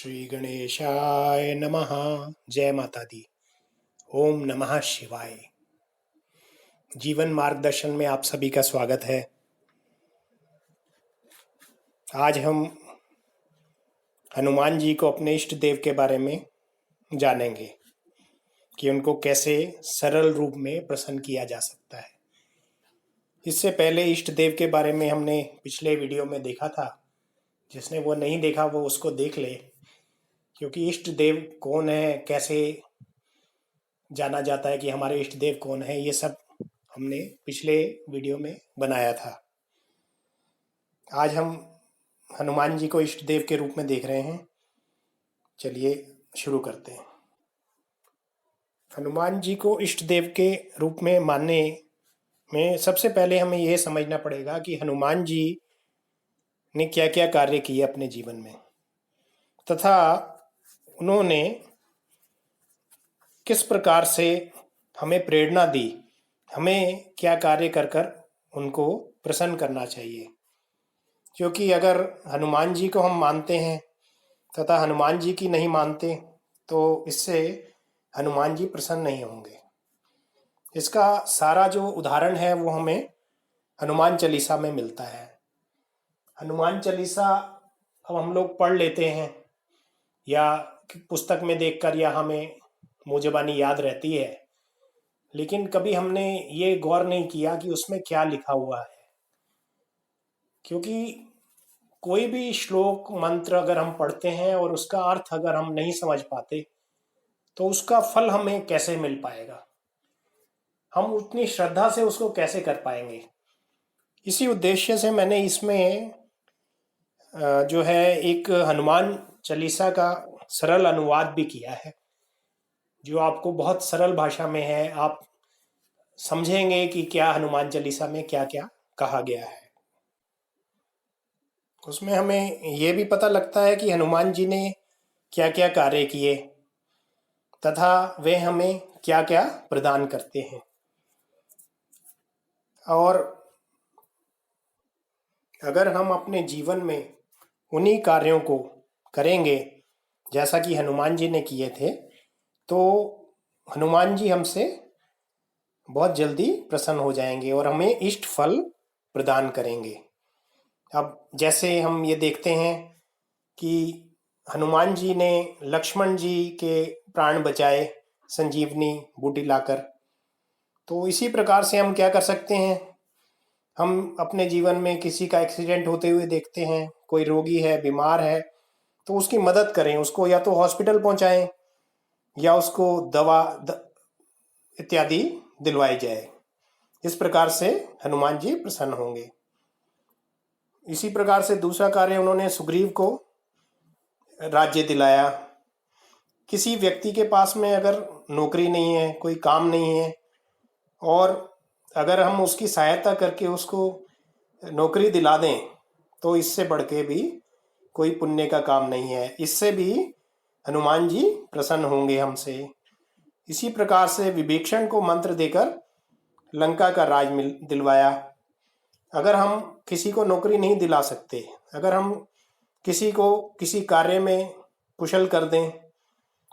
श्री गणेशाय नमः। जय माता दी। ओम नमः शिवाय। जीवन मार्गदर्शन में आप सभी का स्वागत है। आज हम हनुमान जी को अपने इष्ट देव के बारे में जानेंगे कि उनको कैसे सरल रूप में प्रसन्न किया जा सकता है। इससे पहले इष्ट देव के बारे में हमने पिछले वीडियो में देखा था। जिसने वो नहीं देखा वो उसको देख ले, क्योंकि इष्ट देव कौन है, कैसे जाना जाता है कि हमारे इष्ट देव कौन है, ये सब हमने पिछले वीडियो में बनाया था। आज हम हनुमान जी को इष्ट देव के रूप में देख रहे हैं। चलिए शुरू करते हैं। हनुमान जी को इष्ट देव के रूप में मानने में सबसे पहले हमें यह समझना पड़ेगा कि हनुमान जी ने क्या क्या कार्य किए अपने जीवन में, तथा उन्होंने किस प्रकार से हमें प्रेरणा दी, हमें क्या कार्य कर कर उनको प्रसन्न करना चाहिए। क्योंकि अगर हनुमान जी को हम मानते हैं तथा हनुमान जी की नहीं मानते तो इससे हनुमान जी प्रसन्न नहीं होंगे। इसका सारा जो उदाहरण है वो हमें हनुमान चालीसा में मिलता है। हनुमान चालीसा अब हम लोग पढ़ लेते हैं या पुस्तक में देखकर, या हमें मुँह ज़बानी याद रहती है, लेकिन कभी हमने ये गौर नहीं किया कि उसमें क्या लिखा हुआ है। क्योंकि कोई भी श्लोक मंत्र अगर हम पढ़ते हैं और उसका अर्थ अगर हम नहीं समझ पाते तो उसका फल हमें कैसे मिल पाएगा, हम उतनी श्रद्धा से उसको कैसे कर पाएंगे। इसी उद्देश्य से मैंने इसमें जो है एक हनुमान चालीसा का सरल अनुवाद भी किया है, जो आपको बहुत सरल भाषा में है। आप समझेंगे कि क्या हनुमान चालीसा में क्या क्या कहा गया है। उसमें हमें ये भी पता लगता है कि हनुमान जी ने क्या क्या कार्य किए तथा वे हमें क्या क्या प्रदान करते हैं। और अगर हम अपने जीवन में उन्हीं कार्यों को करेंगे जैसा कि हनुमान जी ने किए थे, तो हनुमान जी हमसे बहुत जल्दी प्रसन्न हो जाएंगे और हमें इष्ट फल प्रदान करेंगे। अब जैसे हम ये देखते हैं कि हनुमान जी ने लक्ष्मण जी के प्राण बचाए संजीवनी बूटी लाकर, तो इसी प्रकार से हम क्या कर सकते हैं। हम अपने जीवन में किसी का एक्सीडेंट होते हुए देखते हैं, कोई रोगी है, बीमार है, तो उसकी मदद करें, उसको या तो हॉस्पिटल पहुंचाएं या उसको दवा इत्यादि दिलवाई जाए। इस प्रकार से हनुमान जी प्रसन्न होंगे। इसी प्रकार से दूसरा कार्य उन्होंने सुग्रीव को राज्य दिलाया। किसी व्यक्ति के पास में अगर नौकरी नहीं है, कोई काम नहीं है, और अगर हम उसकी सहायता करके उसको नौकरी दिला दें तो इससे बढ़ के भी कोई पुण्य का काम नहीं है। इससे भी हनुमान जी प्रसन्न होंगे हमसे। इसी प्रकार से विभीषण को मंत्र देकर लंका का राज दिलवाया। अगर हम किसी को नौकरी नहीं दिला सकते, अगर हम किसी को किसी कार्य में कुशल कर दें,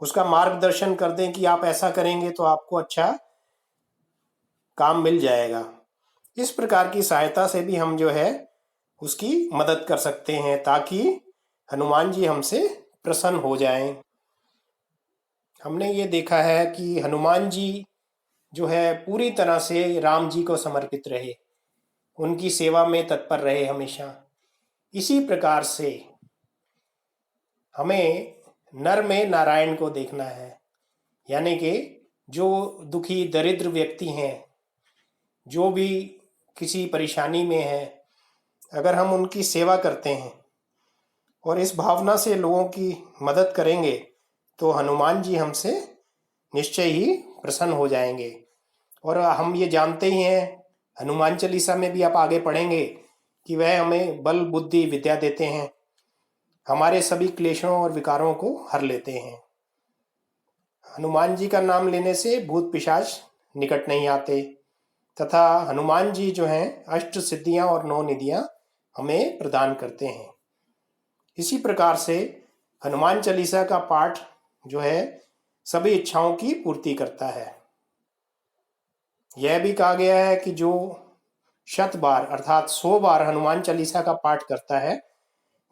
उसका मार्गदर्शन कर दें कि आप ऐसा करेंगे तो आपको अच्छा काम मिल जाएगा, इस प्रकार की सहायता से भी हम जो है उसकी मदद कर सकते हैं ताकि हनुमान जी हमसे प्रसन्न हो जाएं। हमने ये देखा है कि हनुमान जी जो है पूरी तरह से राम जी को समर्पित रहे, उनकी सेवा में तत्पर रहे हमेशा। इसी प्रकार से हमें नर में नारायण को देखना है, यानी कि जो दुखी दरिद्र व्यक्ति हैं, जो भी किसी परेशानी में है, अगर हम उनकी सेवा करते हैं और इस भावना से लोगों की मदद करेंगे तो हनुमान जी हमसे निश्चय ही प्रसन्न हो जाएंगे। और हम ये जानते ही हैं, हनुमान चालीसा में भी आप आगे पढ़ेंगे कि वह हमें बल बुद्धि विद्या देते हैं, हमारे सभी क्लेशों और विकारों को हर लेते हैं। हनुमान जी का नाम लेने से भूत पिशाच निकट नहीं आते, तथा हनुमान जी जो हैं अष्ट सिद्धियां और 9 निधियां हमें प्रदान करते हैं। इसी प्रकार से हनुमान चालीसा का पाठ जो है सभी इच्छाओं की पूर्ति करता है। यह भी कहा गया है कि जो 100 बार अर्थात 100 बार हनुमान चालीसा का पाठ करता है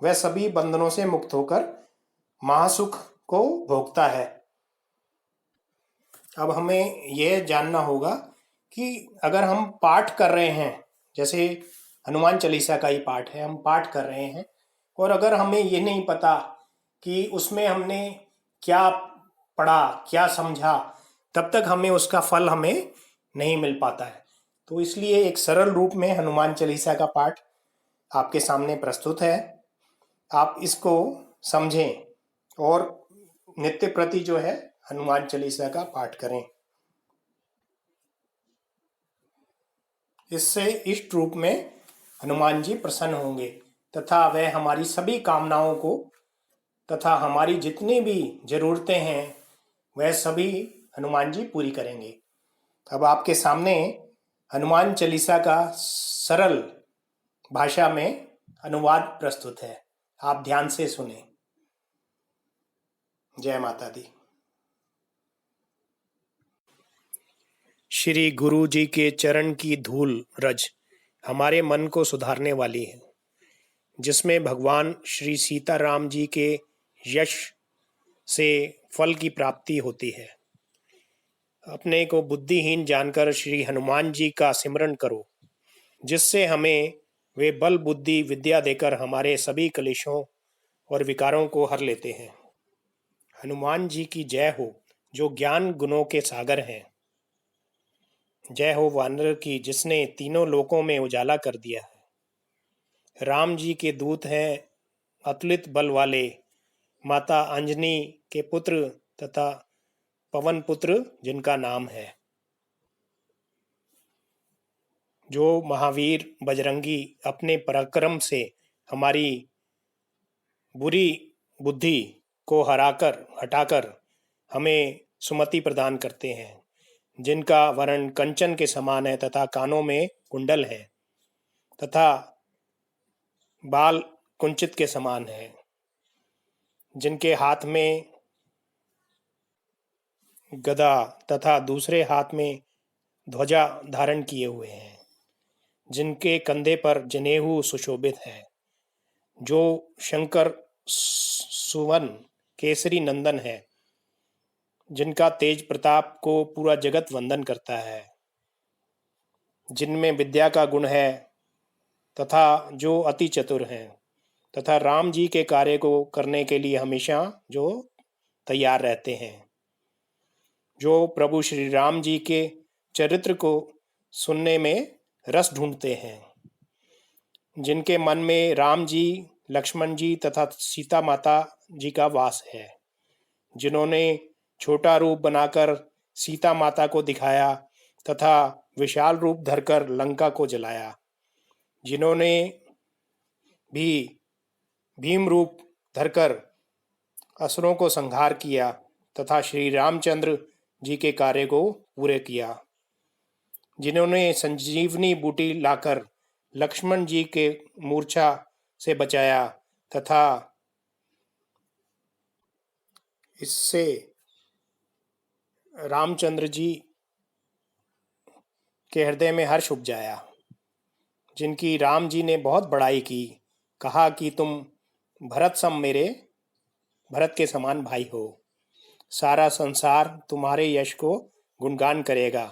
वह सभी बंधनों से मुक्त होकर महासुख को भोगता है। अब हमें यह जानना होगा कि अगर हम पाठ कर रहे हैं, जैसे हनुमान चालीसा का ही पाठ है, हम पाठ कर रहे हैं और अगर हमें ये नहीं पता कि उसमें हमने क्या पढ़ा, क्या समझा, तब तक हमें उसका फल हमें नहीं मिल पाता है। तो इसलिए एक सरल रूप में हनुमान चालीसा का पाठ आपके सामने प्रस्तुत है। आप इसको समझें और नित्य प्रति जो है हनुमान चालीसा का पाठ करें। इससे इष्ट रूप में हनुमान जी प्रसन्न होंगे तथा वह हमारी सभी कामनाओं को तथा हमारी जितनी भी जरूरतें हैं वह सभी हनुमान जी पूरी करेंगे। अब आपके सामने हनुमान चालीसा का सरल भाषा में अनुवाद प्रस्तुत है, आप ध्यान से सुने। जय माता दी। श्री गुरु जी के चरण की धूल रज हमारे मन को सुधारने वाली है, जिसमें भगवान श्री सीताराम जी के यश से फल की प्राप्ति होती है। अपने को बुद्धिहीन जानकर श्री हनुमान जी का सिमरन करो, जिससे हमें वे बल बुद्धि विद्या देकर हमारे सभी कलेशों और विकारों को हर लेते हैं। हनुमान जी की जय हो, जो ज्ञान गुणों के सागर हैं। जय हो वानर की, जिसने तीनों लोकों में उजाला कर दिया है। राम जी के दूत हैं अतुलित बल वाले, माता अंजनी के पुत्र तथा पवन पुत्र जिनका नाम है। जो महावीर बजरंगी अपने पराक्रम से हमारी बुरी बुद्धि को हटाकर हमें सुमति प्रदान करते हैं, जिनका वर्ण कंचन के समान है तथा कानों में कुंडल है तथा बाल कुंचित के समान है, जिनके हाथ में गदा तथा दूसरे हाथ में ध्वजा धारण किए हुए हैं, जिनके कंधे पर जनेऊ सुशोभित है, जो शंकर सुवन केसरी नंदन है, जिनका तेज प्रताप को पूरा जगत वंदन करता है, जिनमें विद्या का गुण है तथा जो अति चतुर हैं तथा राम जी के कार्य को करने के लिए हमेशा जो तैयार रहते हैं, जो प्रभु श्री राम जी के चरित्र को सुनने में रस ढूंढते हैं, जिनके मन में राम जी, लक्ष्मण जी तथा सीता माता जी का वास है, जिन्होंने छोटा रूप बनाकर सीता माता को दिखाया तथा विशाल रूप धरकर लंका को जलाया, जिन्होंने भी भीम रूप धरकर असुरों को संहार किया तथा श्री रामचंद्र जी के कार्य को पूरे किया, जिन्होंने संजीवनी बूटी लाकर लक्ष्मण जी के मूर्छा से बचाया तथा इससे रामचंद्र जी के हृदय में हर्ष उपजाया, जिनकी राम जी ने बहुत बड़ाई की, कहा कि तुम भरत के समान भाई हो, सारा संसार तुम्हारे यश को गुणगान करेगा।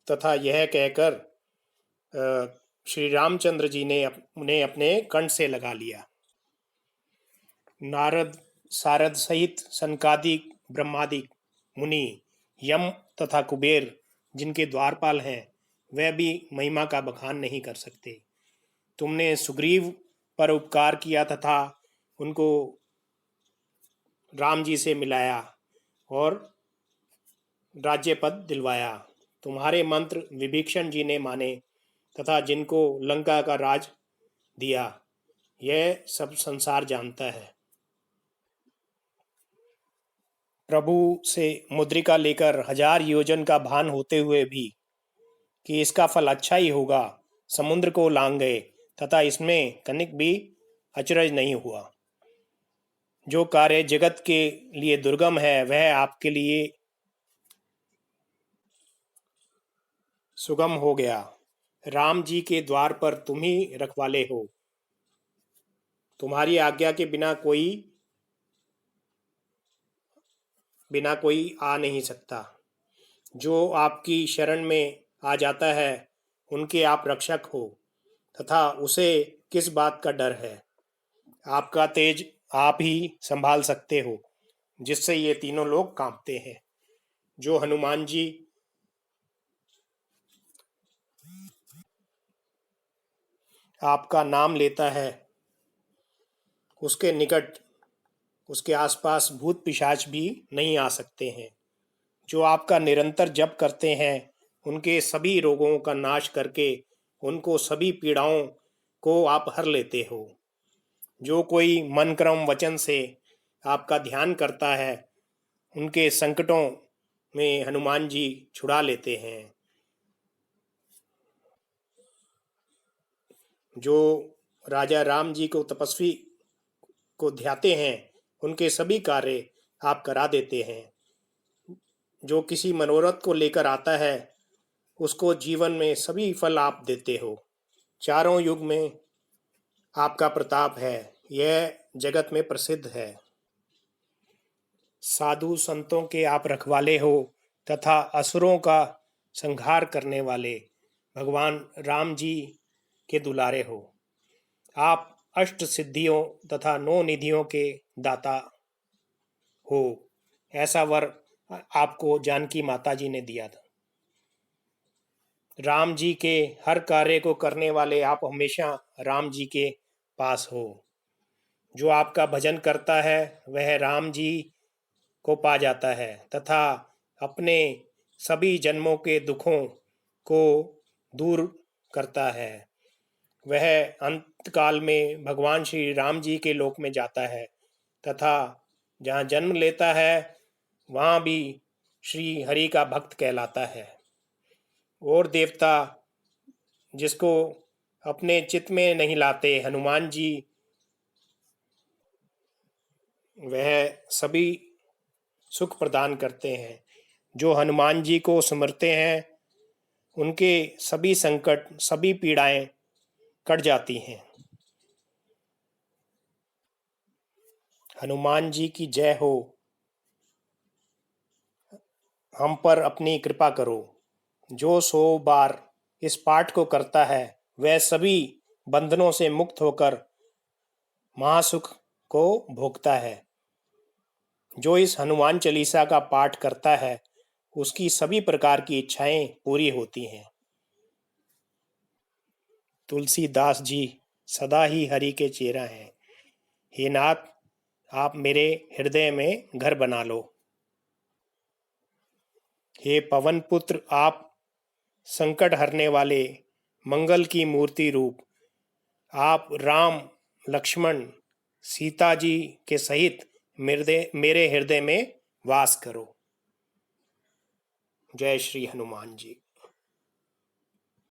तथा यह कहकर श्री रामचंद्र जी ने उन्हें अपने कंठ से लगा लिया। नारद सारद सहित सनकादिक ब्रह्मादिक मुनि, यम तथा कुबेर जिनके द्वारपाल हैं, वह भी महिमा का बखान नहीं कर सकते। तुमने सुग्रीव पर उपकार किया तथा उनको राम जी से मिलाया और राज्य पद दिलवाया। तुम्हारे मंत्र विभीषण जी ने माने तथा जिनको लंका का राज दिया, यह सब संसार जानता है। प्रभु से मुद्रिका लेकर 1000 योजन का भान होते हुए भी कि इसका फल अच्छा ही होगा, समुद्र को लांग गए तथा इसमें कनिक भी अचरज नहीं हुआ। जो कार्य जगत के लिए दुर्गम है वह आपके लिए सुगम हो गया। राम जी के द्वार पर तुम ही रखवाले हो। तुम्हारी आज्ञा के बिना कोई आ नहीं सकता। जो आपकी शरण में आ जाता है उनके आप रक्षक हो, तथा उसे किस बात का डर है। आपका तेज आप ही संभाल सकते हो, जिससे ये तीनों लोग कांपते हैं। जो हनुमान जी आपका नाम लेता है उसके निकट, उसके आसपास भूत पिशाच भी नहीं आ सकते हैं। जो आपका निरंतर जप करते हैं उनके सभी रोगों का नाश करके उनको सभी पीड़ाओं को आप हर लेते हो। जो कोई मन क्रम वचन से आपका ध्यान करता है उनके संकटों में हनुमान जी छुड़ा लेते हैं। जो राजा राम जी को तपस्वी को ध्याते हैं उनके सभी कार्य आप करा देते हैं। जो किसी मनोरथ को लेकर आता है उसको जीवन में सभी फल आप देते हो। चारों युग में आपका प्रताप है, यह जगत में प्रसिद्ध है। साधु संतों के आप रखवाले हो तथा असुरों का संहार करने वाले भगवान राम जी के दुलारे हो। आप अष्ट सिद्धियों तथा नौ निधियों के दाता हो। ऐसा वर आपको जानकी माता जी ने दिया था। राम जी के हर कार्य को करने वाले आप हमेशा राम जी के पास हो। जो आपका भजन करता है वह राम जी को पा जाता है तथा अपने सभी जन्मों के दुखों को दूर करता है। वह अंतकाल में भगवान श्री राम जी के लोक में जाता है तथा जहाँ जन्म लेता है वहाँ भी श्री हरि का भक्त कहलाता है। और देवता जिसको अपने चित्त में नहीं लाते हनुमान जी, वह सभी सुख प्रदान करते हैं। जो हनुमान जी को स्मरते हैं उनके सभी संकट सभी पीड़ाएं कट जाती हैं। हनुमान जी की जय हो। हम पर अपनी कृपा करो। जो 100 बार इस पाठ को करता है वह सभी बंधनों से मुक्त होकर महासुख को भोगता है। जो इस हनुमान चालीसा का पाठ करता है उसकी सभी प्रकार की इच्छाएं पूरी होती हैं। तुलसीदास जी सदा ही हरि के चेरा हैं। हे नाथ, आप मेरे हृदय में घर बना लो। हे पवन पुत्र, आप संकट हरने वाले मंगल की मूर्ति रूप, आप राम लक्ष्मण सीता जी के सहित मेरे हृदय में वास करो। जय श्री हनुमान जी।